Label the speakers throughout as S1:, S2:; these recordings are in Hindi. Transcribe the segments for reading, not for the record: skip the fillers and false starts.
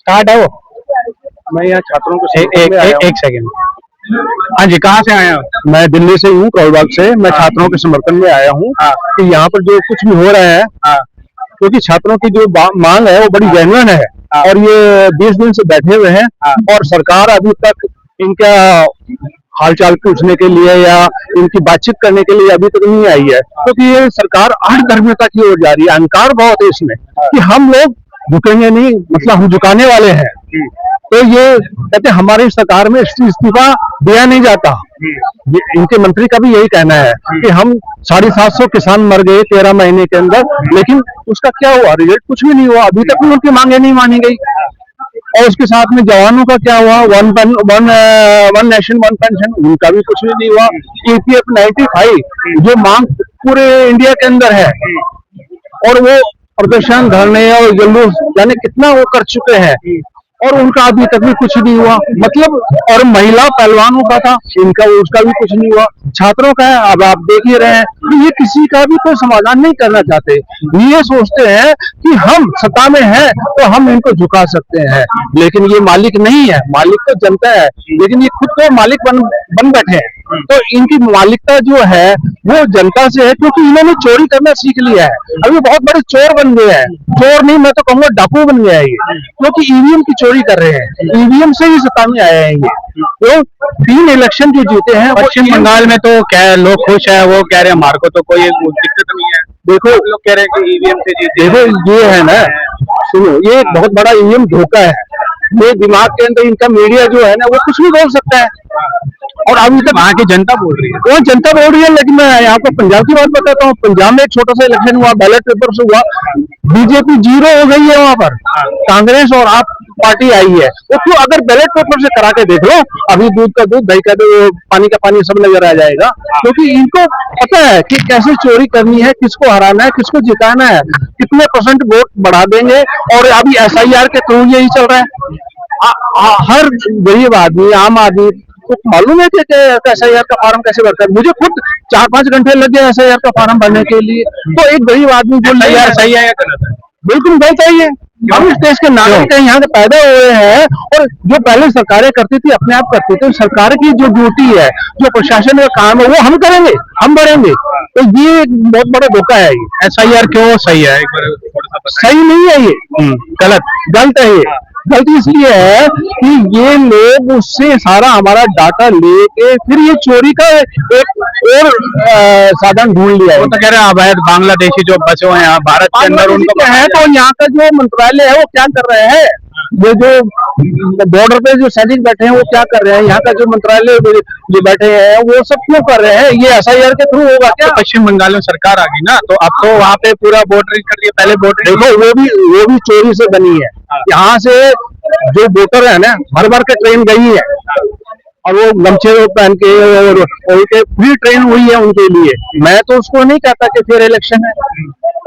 S1: कार्ड है वो।
S2: मैं यहाँ छात्रों को
S1: एक सेकंड। हाँ जी, कहाँ से आए हो?
S2: मैं दिल्ली से हूँ, कौलबाग से। मैं छात्रों के समर्थन में आया हूँ कि यहाँ पर जो कुछ भी हो रहा है, क्योंकि छात्रों की जो मांग है वो बड़ी जेन्युइन है और ये 20 दिन से बैठे हुए हैं और सरकार अभी तक इनका हालचाल पूछने के लिए या इनकी बातचीत करने के लिए अभी तक नहीं आई है, क्योंकि ये सरकार आत्मनिर्भरता की ओर जा रही है। अहंकार बहुत है इसमें कि हम लोग झुकेंगे नहीं, मतलब हम झुकाने वाले हैं। तो ये कहते हमारी सरकार में इस्तीफा दिया नहीं जाता। इनके मंत्री का भी यही कहना है कि हम 750 किसान मर गए 13 महीने के अंदर, लेकिन उसका क्या हुआ? रिजल्ट कुछ भी नहीं हुआ। अभी तक भी उनकी मांगे नहीं मानी गई। और उसके साथ में जवानों का क्या हुआ? वन नेशन वन पेंशन, उनका भी कुछ भी नहीं हुआ। EPF 95 जो मांग पूरे इंडिया के अंदर है, और वो प्रदर्शन, धरने और जुलूस यानी कितना वो कर चुके हैं, और उनका अभी तक भी कुछ नहीं हुआ। मतलब, और महिला पहलवानों का था, इनका उसका भी कुछ नहीं हुआ। छात्रों का है, अब आप देख ही रहे हैं कि ये किसी का भी कोई समाधान नहीं करना चाहते। ये सोचते हैं कि हम सत्ता में हैं तो हम इनको झुका सकते हैं, लेकिन ये मालिक नहीं है। मालिक तो जनता है, लेकिन ये खुद को मालिक बन बैठे हैं। तो इनकी मालिकता जो है वो जनता से है, क्योंकि इन्होंने चोरी करना सीख लिया है। अभी बहुत बड़े चोर बन गए हैं। चोर नहीं, मैं तो कहूंगा डाकू बन गया है ये, क्योंकि ईवीएम की चोरी कर रहे हैं। ईवीएम से ही सत्ता में आए हैं ये। तो 3 इलेक्शन जो जीते हैं,
S1: पश्चिम बंगाल में तो क्या लोग खुश है, वो कह रहे हैं हमारे को तो कोई दिक्कत नहीं है।
S2: देखो,
S1: लोग कह रहे हैं कि ईवीएम से जीते।
S2: देखो ये है ना, सुनो, ये एक बहुत बड़ा ईवीएम धोखा है। ये दिमाग के अंदर इनका मीडिया जो है ना, वो कुछ भी बोल सकता है, और अभी तक
S1: वहाँ की जनता बोल रही है।
S2: वो जनता बोल रही है। लेकिन मैं यहाँ पर पंजाब की बात बताता हूँ। पंजाब में एक छोटा सा इलेक्शन हुआ, बैलेट पेपर से हुआ, बीजेपी 0 हो गई है वहां पर। कांग्रेस और आप पार्टी आई है। तो क्यों, अगर बैलेट पेपर से करा के देख लो, अभी दूध का दूध, दही का दही, पानी का पानी सब नजर आ जाएगा। क्योंकि इनको पता है कि कैसे चोरी करनी है, किसको हराना है, किसको जिताना है, कितने % वोट बढ़ा देंगे। और अभी SIR के थ्रू यही चल रहा है। हर गरीब आदमी, आम आदमी तो मालूम है कि SIR का फार्म कैसे भरता है। मुझे खुद 4-5 घंटे लग गए SIR का फार्म भरने के लिए। तो एक गरीब आदमी जो
S1: SIR सही है या गलत है?
S2: बिल्कुल गलत है ये। हम इस देश के नागरिक हैं, यहाँ के पैदा हुए हैं, और जो पहले सरकारें करती थी अपने आप करती थी। सरकार की जो ड्यूटी है, जो प्रशासन का काम है, वो हम करेंगे, हम बढ़ेंगे। तो ये एक बहुत बड़ा धोखा है। ये
S1: SIR क्यों सही है, एक बार थोड़ा सा
S2: सही नहीं है ये, गलत है ये। गलती इसलिए है कि ये लोग उससे सारा हमारा डाटा लेके फिर ये चोरी का एक और साधन ढूंढ लिया है।
S1: वो तो कह रहे हैं अवैध बांग्लादेशी जो बचे हुए हैं भारत के अंदर, उनको
S2: है। तो यहाँ का जो मंत्रालय है वो क्या कर रहे हैं? ये जो बॉर्डर पे जो सैनिक बैठे हैं वो क्या कर रहे हैं? यहाँ का जो मंत्रालय जो बैठे हैं वो सब क्यों कर रहे हैं? ये SIR के थ्रू होगा क्या?
S1: तो पश्चिम बंगाल में सरकार आ गई ना, तो अब तो वहाँ पे पूरा वोटर कर दिया। पहले वोटर
S2: देखो, वो भी चोरी से बनी है। यहाँ से जो वोटर है ना, भर के ट्रेन गई है, और वो गमछे पहन के और फ्री ट्रेन हुई है उनके लिए। मैं तो उसको नहीं कहता कि फिर इलेक्शन है।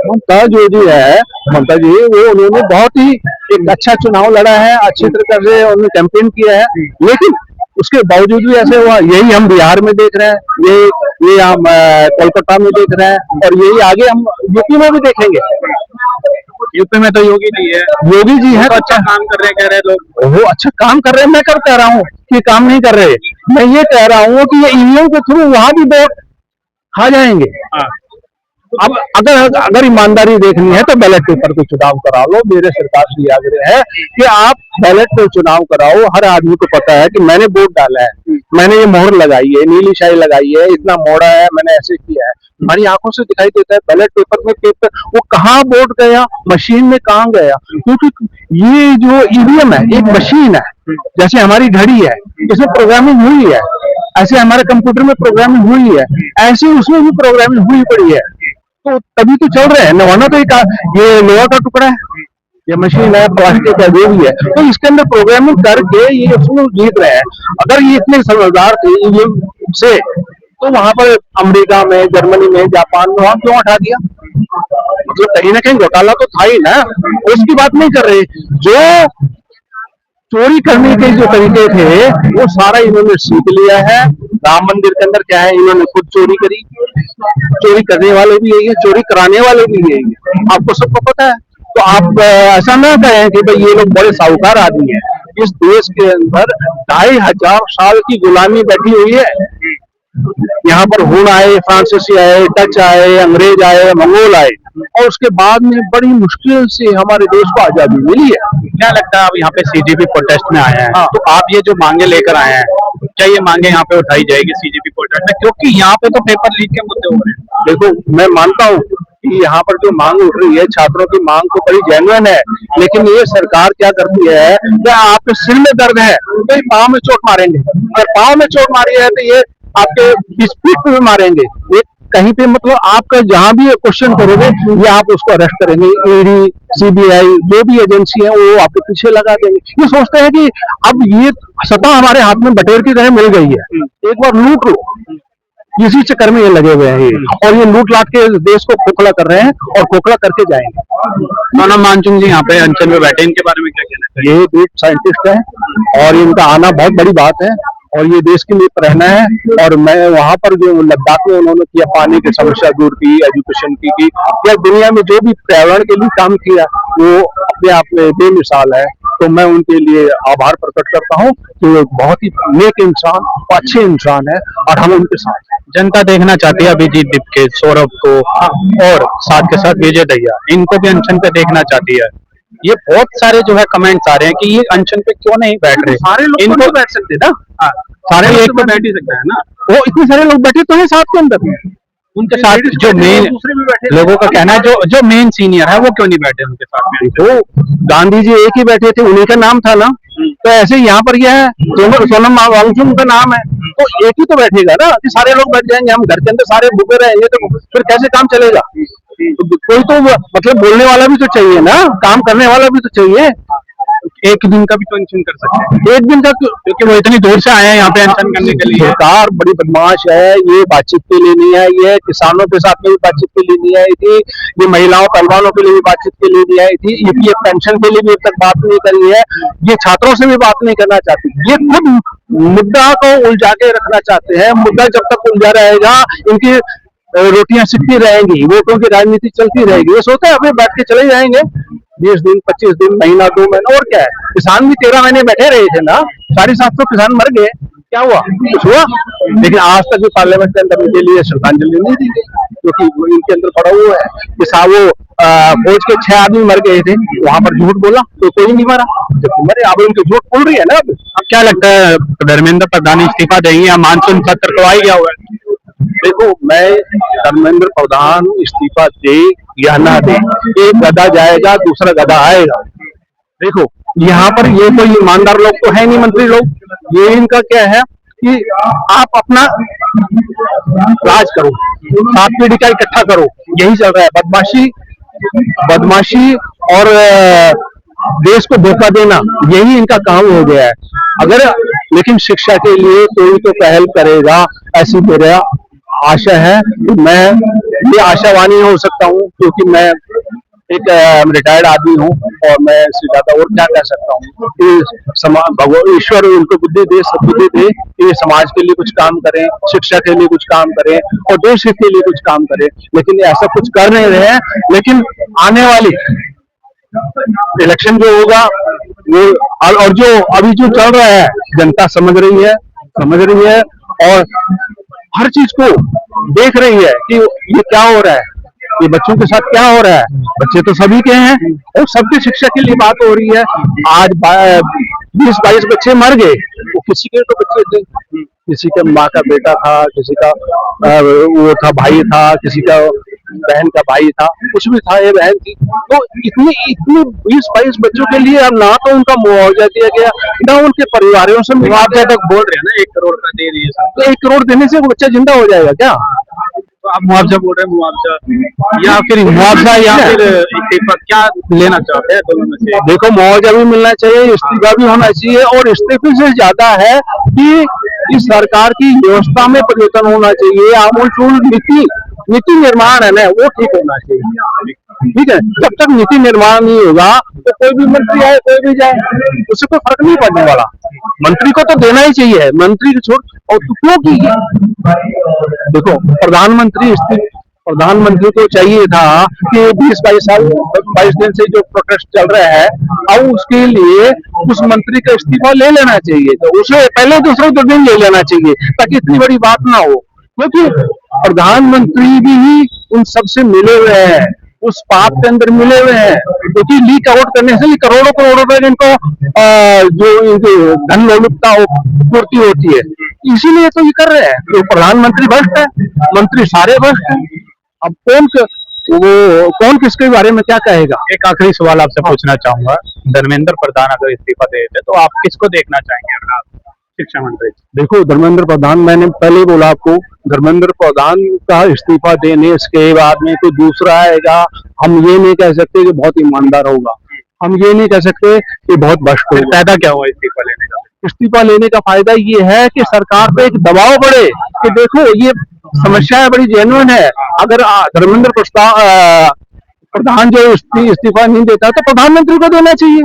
S2: ममता जो है, ममता जी, वो उन्होंने बहुत ही एक अच्छा चुनाव लड़ा है, अच्छी तरीके से उन्होंने कैंपेन किया है, लेकिन उसके बावजूद भी ऐसे हुआ। यही हम बिहार में देख रहे हैं, ये हम कोलकाता में देख रहे हैं, और यही आगे हम यूपी में भी देखेंगे।
S1: यूपी में तो योगी जी है।
S2: योगी जी है,
S1: तो अच्छा काम कर रहे हैं, कह रहे हैं लोग।
S2: वो अच्छा काम कर रहे हैं। मैं कब कह रहा हूँ कि काम नहीं कर रहे? मैं ये कह रहा हूँ कि ये ईवीएम के थ्रू वहां भी वोट खा जाएंगे। अब अगर ईमानदारी देखनी है तो बैलेट पेपर पे चुनाव करा लो। मेरे सरकार से आग्रह है कि आप बैलेट पे चुनाव कराओ। हर आदमी को पता है कि मैंने वोट डाला है, मैंने ये मोहर लगाई है, नीली शाही लगाई है, इतना मोड़ा है, मैंने ऐसे किया है। हमारी आंखों से दिखाई देता है। बैलेट पेपर में वो कहाँ वोट गया, मशीन में कहाँ गया? क्योंकि ये जो ईवीएम है एक मशीन है, जैसे हमारी घड़ी है, इसमें प्रोग्रामिंग हुई है, ऐसे हमारे कंप्यूटर में प्रोग्रामिंग हुई है, ऐसे उसमें भी प्रोग्रामिंग हुई पड़ी है। तो तभी तो चल रहे हैं। नवाना तो ये लोहा का टुकड़ा है, ये मशीन है, प्लास्टिक है, जो भी है, तो इसके अंदर प्रोग्रामिंग करके ये उसमें जीत रहे हैं। अगर ये इतने समझदार थे ईवीएम से, तो वहां पर अमेरिका में, जर्मनी में, जापान में वहां क्यों हटा दिया? मतलब कहीं ना कहीं घोटाला तो था ही ना। उसकी बात नहीं कर रहे। जो चोरी करने के जो तरीके थे वो सारा इन्होंने सीख लिया है। राम मंदिर के अंदर क्या है, इन्होंने खुद चोरी करी। चोरी करने वाले भी यही है, चोरी कराने वाले भी यही है, आपको सबको पता है। तो आप ऐसा ना कहें कि भाई ये लोग बड़े साहूकार आदमी हैं। इस देश के अंदर 2500 साल की गुलामी बैठी हुई है। यहाँ पर हुन आए, फ्रांसीसी आए, डच आए, अंग्रेज आए, मंगोल आए, और उसके बाद में बड़ी मुश्किल से हमारे देश को आजादी मिली है।
S1: क्या लगता है आप यहाँ पे सीजेपी प्रोटेस्ट में आए हैं,
S2: हाँ।
S1: तो आप ये जो मांगे लेकर आए हैं, क्या ये मांगे यहाँ पे उठाई जाएगी सीजेपी प्रोटेस्ट में? क्योंकि यहाँ पे तो पेपर लीक के मुद्दे हो रहे हैं।
S2: देखो, मैं मानता हूँ कि यहाँ पर जो मांग उठ रही है, छात्रों की मांग तो बड़ी जेन्युइन है, लेकिन ये सरकार क्या करती है, क्या आपके सिर में दर्द है तो ये पाँव में चोट मारेंगे, अगर पाँव में चोट मारी है तो ये आपके इस पीठ पे मारेंगे। ये कहीं पे मतलब आपका जहां भी क्वेश्चन करोगे, ये आप उसको अरेस्ट करेंगे। ईडी, सीबीआई, जो भी एजेंसी है वो आपके पीछे लगा देंगे। ये सोचते हैं कि अब ये सत्ता हमारे हाथ में बटेर की तरह मिल गई है, एक बार लूट लो। इसी चक्कर में ये लगे हुए हैं और ये लूट लाट के देश को खोखला कर रहे हैं और खोखला करके जाएंगे।
S1: सोनम वांगचुक जी यहाँ पे अनशन में बैठे, इनके बारे में क्या कहना चाहिए?
S2: ये ग्रेट साइंटिस्ट है और इनका आना बहुत बड़ी बात है और ये देश के लिए प्रेरणा है। और मैं वहां पर जो लद्दाख में उन्होंने किया, पानी की समस्या दूर की, एजुकेशन की, या दुनिया में जो भी पर्यावरण के लिए काम किया, वो अपने आप में बेमिसाल है। तो मैं उनके लिए आभार प्रकट करता हूँ कि वो बहुत ही नेक इंसान, अच्छे इंसान है और हम उनके साथ हैं।
S1: जनता देखना चाहती है अभिजीत दीपके, सौरभ को और साथ के साथ विजय दहिया, इनको भी अनशन पे देखना चाहती है। ये बहुत सारे जो है कमेंट्स आ रहे हैं कि ये अनशन पे क्यों नहीं बैठ रहे।
S2: सारे लोग
S1: इनको
S2: तो बैठ सकते ना,
S1: सारे एक तो बैठ ही सकता है ना।
S2: वो इतने सारे लोग बैठे तो हैं साथ के अंदर,
S1: उनके साथ जो मेन
S2: दूसरे भी बैठे।
S1: लोगों का कहना है, जो मेन सीनियर है वो क्यों नहीं बैठे उनके साथ में?
S2: तो गांधी जी एक ही बैठे थे, उन्हीं का नाम था ना। तो ऐसे यहाँ पर क्या है, सोनम वांगचुक का नाम है, तो एक ही तो बैठेगा ना। कि सारे लोग बैठ जाएंगे, हम घर के अंदर सारे भूखे रहेंगे तो फिर कैसे काम चलेगा? तो कोई तो मतलब बोलने वाला भी तो चाहिए ना, काम करने वाला भी तो चाहिए।
S1: एक दिन का भी तो अनशन कर सकते हैं,
S2: एक दिन का
S1: क्योंकि वो इतनी दूर से आए हैं यहाँ पे अनशन करने के लिए।
S2: सरकार बड़ी बदमाश है, ये बातचीत के लिए नहीं आई है, किसानों के साथ में भी बातचीत के लिए नहीं आई थी, ये महिलाओं पहलवानों के लिए भी बातचीत के लिए नहीं आई थी, ईपीएफ पेंशन के लिए भी अब तक बात नहीं करी है, ये छात्रों से भी बात नहीं करना चाहती। ये खुद मुद्दा को उलझा के रखना चाहते हैं। मुद्दा जब तक उलझा रहेगा, इनकी रोटियां सिकती रहेंगी, वोटों की राजनीति चलती रहेगी। ये सोचते हैं अभी बैठ के चले जाएंगे 20 दिन, 25 दिन, महीना, 2 महीना, और क्या है। किसान भी 13 महीने बैठे रहे थे ना, 750 किसान मर गए, क्या हुआ? कुछ हुआ? लेकिन आज तक भी पार्लियामेंट के अंदर इनके लिए श्रद्धांजलि नहीं दी गई, क्योंकि इनके अंदर पड़ा हुआ है कि वो फौज के 6 आदमी मर गए थे, वहां पर झूठ बोला तो कोई नहीं मरा, जब मरे। अब उनकी झूठ बोल रही है ना।
S1: अब क्या लगता है, धर्मेंद्र प्रधान इस्तीफा देंगे या मानसून सत्र तो आ ही गया हुआ है?
S2: देखो, मैं धर्मेंद्र प्रधान इस्तीफा दे या ना दे, एक गधा जाएगा दूसरा गधा आएगा। देखो, यहाँ पर ये कोई ईमानदार लोग तो है नहीं, मंत्री लोग। ये इनका क्या है कि आप अपना राज करो, 7 पीढ़ी का इकट्ठा करो, यही चल रहा है। बदमाशी और देश को धोखा देना, यही इनका काम हो गया है। अगर लेकिन शिक्षा के लिए कोई तो पहल करेगा, ऐसी मेरा आशा है। मैं ये आशावानी हो सकता हूँ, क्योंकि मैं एक रिटायर्ड आदमी हूँ और मैं इससे ज्यादा और क्या कह सकता हूँ। भगवान ईश्वर उनको बुद्धि दे, सद्बुद्धि दे, ये समाज के लिए कुछ काम करें, शिक्षा के लिए कुछ काम करें और देश हित के लिए कुछ काम करें। लेकिन ऐसा कुछ कर नहीं रहे हैं। लेकिन आने वाली इलेक्शन जो होगा वो, और जो अभी जो चल रहा है, जनता समझ रही है और हर चीज को देख रही है कि ये क्या हो रहा है, ये बच्चों के साथ क्या हो रहा है। बच्चे तो सभी के हैं और सबकी शिक्षा के लिए बात हो रही है। आज 20-22 बच्चे मर गए, वो किसी के तो बच्चे थे, किसी का माँ का बेटा था, किसी का वो था भाई था, किसी का बहन का भाई था, कुछ भी था, ये बहन थी। तो इतनी 20-22 बच्चों के लिए अब ना तो उनका मुआवजा दिया गया, ना उनके परिवारों से मुआवजा तक बोल रहे हैं ना 1 करोड़ का दे रही है। तो 1 करोड़ देने से वो बच्चा जिंदा हो जाएगा क्या?
S1: तो आप मुआवजा बोल रहे हैं, मुआवजा या फिर इस्तीफा, क्या लेना चाहते हैं दोनों में से?
S2: देखो, मुआवजा भी मिलना चाहिए, इस्तीफा भी होना चाहिए, और इस्तीफे से ज्यादा है कि इस सरकार की व्यवस्था में परिवर्तन होना चाहिए। आमूलचूल नीति निर्माण है ना, वो ठीक होना चाहिए। ठीक है, जब तक नीति निर्माण नहीं होगा तो कोई भी मंत्री आए, कोई भी जाए, उससे कोई फर्क नहीं पड़ने वाला। मंत्री को तो देना ही चाहिए, मंत्री को छोड़। और क्यों की देखो, प्रधानमंत्री प्रधानमंत्री को चाहिए था कि 22 दिन से जो प्रोटेस्ट चल रहा है, अब उसके लिए उस मंत्री का इस्तीफा ले लेना चाहिए, तो उसे पहले दूसरे दिन ले लेना चाहिए ताकि इतनी बड़ी बात ना हो। क्योंकि प्रधानमंत्री भी उन सबसे मिले हुए हैं, उस पाप के अंदर मिले हुए हैं, क्योंकि लीक आउट करने से करोड़ों करोड़ों रुपए इनको जो इनकी धन लोलुपता पूर्ति होती है, इसीलिए तो ये कर रहे हैं। तो प्रधानमंत्री भ्रष्ट है, मंत्री सारे भ्रष्ट हैं। अब कौन किसके बारे में क्या कहेगा।
S1: एक आखिरी सवाल आपसे पूछना चाहूंगा, धर्मेंद्र प्रधान अगर इस्तीफा दे देते तो आप किसको देखना चाहेंगे अगर आप शिक्षा मंत्री?
S2: देखो, धर्मेंद्र प्रधान, मैंने पहले बोला आपको, धर्मेंद्र प्रधान का इस्तीफा देने के बाद में कोई दूसरा आएगा, हम ये नहीं कह सकते कि बहुत ईमानदार होगा, हम ये नहीं कह सकते कि बहुत भ्रष्ट होगा।
S1: फायदा क्या हुआ इस्तीफा लेने का?
S2: इस्तीफा लेने का फायदा ये है कि सरकार पे एक दबाव बढ़े कि देखो ये समस्या बड़ी जेन्युइन है। अगर धर्मेंद्र प्रधान जो इस्तीफा नहीं देता तो प्रधानमंत्री को देना चाहिए।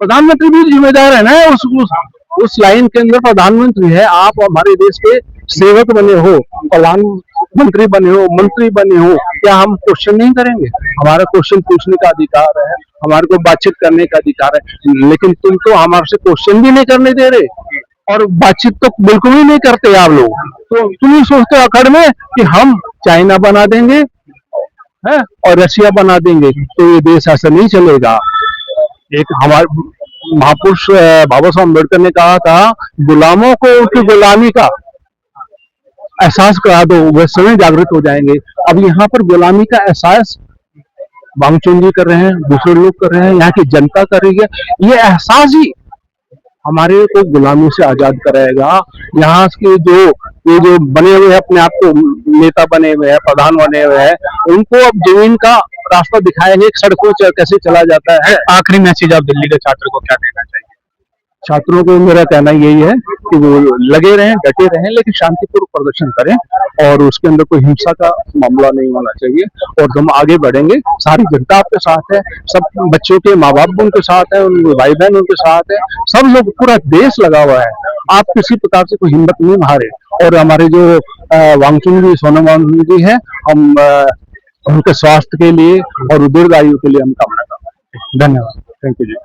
S2: प्रधानमंत्री भी जिम्मेदार है ना, उस लाइन के अंदर प्रधानमंत्री है। आप हमारे देश के सेवक बने हो, प्रधानमंत्री बने हो, मंत्री बने हो, क्या हम क्वेश्चन नहीं करेंगे? हमारा क्वेश्चन पूछने का अधिकार है, हमारे को बातचीत करने का अधिकार है, लेकिन तुम तो हमारे से क्वेश्चन भी नहीं करने दे रहे और बातचीत तो बिल्कुल ही नहीं करते आप लोग। तो तुम ही सोचते हो अकड़ में कि हम चाइना बना देंगे है और रशिया बना देंगे, तो ये देश ऐसा नहीं चलेगा। एक हमारे महापुरुष बाबा साहब अम्बेडकर ने कहा था, गुलामों को उनकी गुलामी का एहसास करा दो, वह स्वयं जागृत हो जाएंगे। अब यहाँ पर गुलामी का एहसास वांगचुन जी कर रहे हैं, दूसरे लोग कर रहे हैं, यहाँ की जनता कर रही है। ये एहसास ही हमारे को गुलामी से आजाद कराएगा। यहाँ के ये जो बने हुए हैं, अपने आप को नेता बने हुए हैं, प्रधान बने हुए हैं, उनको अब जमीन का रास्ता दिखाएंगे, सड़कों कैसे चला जाता है।
S1: आखिरी मैसेज आप दिल्ली के छात्र को क्या देना चाहिए?
S2: छात्रों को मेरा कहना यही है कि वो लगे रहें, डटे रहें, लेकिन शांतिपूर्वक प्रदर्शन करें और उसके अंदर कोई हिंसा का मामला नहीं होना चाहिए और हम आगे बढ़ेंगे। सारी जनता आपके साथ है, सब बच्चों के माँ बाप उनके साथ है, उनके भाई बहन उनके साथ है, सब लोग, पूरा देश लगा हुआ है। आप किसी प्रकार से कोई हिम्मत नहीं हारे। और हमारे जो वांगचुन जी, सोनम वांगचुन जी है, हम उनके स्वास्थ्य के लिए और दीर्घायु के लिए हम कामना करते हैं। धन्यवाद। Thank you ji.